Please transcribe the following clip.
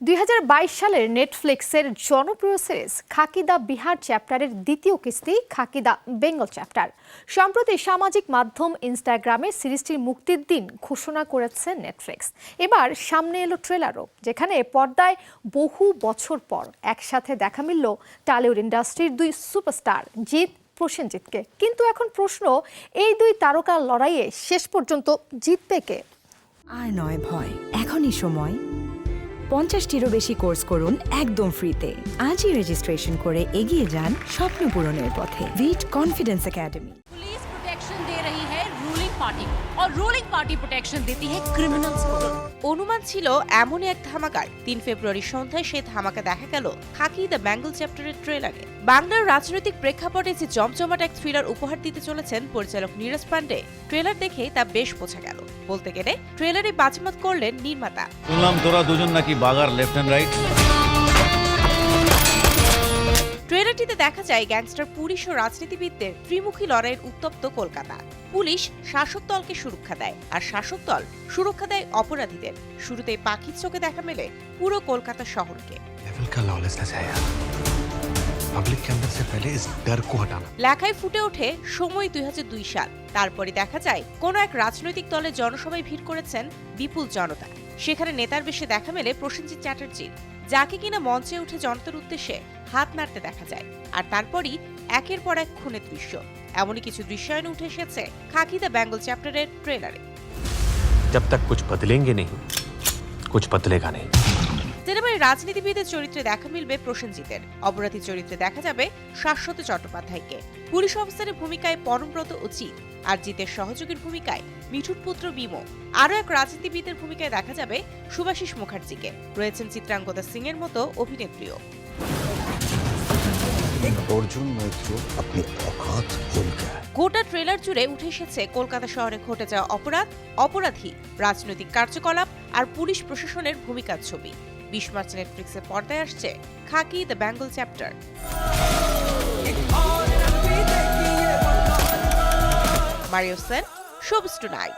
2022 সালের নেটফ্লিক্সের জনপ্রিয় series Khakee the Bihar চ্যাপ্টারের দ্বিতীয় কিস্তি খাকি দ্য বেঙ্গল চ্যাপ্টার সম্প্রতি সামাজিক মাধ্যম ইনস্টাগ্রামে সিরিজটির মুক্তির দিন ঘোষণা করেছে নেটফ্লিক্স। এবার সামনে এলো ট্রেলারও, যেখানে পর্দায় বহু বছর পর একসাথে দেখা মিলল টলিউড ইন্ডাস্ট্রির দুই সুপারস্টার জিৎ প্রসেনজিৎকে। কিন্তু এখন প্রশ্ন, এই দুই তারকার লড়াইয়ে শেষ পর্যন্ত জিতবে কে? আর নয় ভয়, এখনই সময়। 50টিরও বেশি কোর্স করুন একদম ফ্রিতে। আজই রেজিস্ট্রেশন করে এগিয়ে যান স্বপ্ন পূরণের পথে। ভিট কনফিডেন্স একাডেমি। पुलिस प्रोटेक्शन दे रही है रूलिंग पार्टी और रूलिंग पार्टी प्रोटेक्शन देती है क्रिमिनल्स को। অনুমান ছিল এমনই এক ধামাকার 3 ফেব্রুয়ারি সন্ধ্যায় সেই ধামাকা দেখা গেল খাকি দ্য বেঙ্গল চ্যাপ্টারের ট্রেলারে। বাংলার রাজনৈতিক প্রেক্ষাপটে যে জমজমাট এক থ্রিলার উপহার দিতে চলেছেন পরিচালক নীরজ পান্ডে, ট্রেলার দেখে তা বেশ বোঝা গেল। বলতে গেলে ট্রেলারে বাজিমাত করলেন নির্মাতা। শুনলাম তোরা দুজন নাকি বাগার লেফট এন্ড রাইট। ট্রেলারটিতে দেখা যায় গ্যাংস্টার পুলিশ ও রাজনীতিবিদদের ত্রিমুখী লড়াইয়ের উত্তপ্ত কলকাতা। পুলিশ শাসক দলকে সুরক্ষা দেয় আর শাসক দল সুরক্ষা দেয় অপরাধীদের। শুরুতেই পাখির চোখে দেখা মেলে পুরো কলকাতা শহরকে। লেখায় ফুটে ওঠে সময় 2002 সাল। তারপরে দেখা যায় কোনো এক রাজনৈতিক দলের জনসভায় ভিড় করেছেন বিপুল জনতা। সেখানে নেতার বেশে দেখা মেলে প্রসেনজিৎ চ্যাটার্জির, যাকে কিনা মঞ্চে উঠে জনতার উদ্দেশ্যে হাত নাড়তে দেখা যায়। আর তারপরই একের পর এক খুনের দৃশ্য, এমনই কিছু দৃশ্যায়ন উঠে এসেছে খাকি দ্য বেঙ্গল চ্যাপ্টারের ট্রেলারে। जब तक कुछ बदलेंगे नहीं, कुछ बदलेगा नहीं। সিনেমায় রাজনীতিবিদের চরিত্রে দেখা মিলবে প্রসেনজিতের, অপরাধী চরিত্রে দেখা যাবে শাশ্বত চট্টোপাধ্যায়কে, পুলিশ অফিসারের ভূমিকায় পরমব্রত ও জিৎ, আর জিতের সহযোগীর ভূমিকায় মিঠুর পুত্র বিমো। আরও এক রাজনীতিবিদের ভূমিকায় দেখা যাবে শুভাশিস মুখার্জিকে। রয়েছেন চিত্রাঙ্গদা সিং এর মতো অভিনেত্রীও। গোটা ট্রেলার জুড়ে উঠে এসেছে কলকাতা শহরে ঘটে যাওয়া অপরাধ, অপরাধী, রাজনৈতিক কার্যকলাপ আর পুলিশ প্রশাসনের ভূমিকার ছবি। 20 মার্চ নেটফ্লিক্সের পর্দায় আসছে Khakee the Bengal chapter. Mario Sen, showbiz tonight.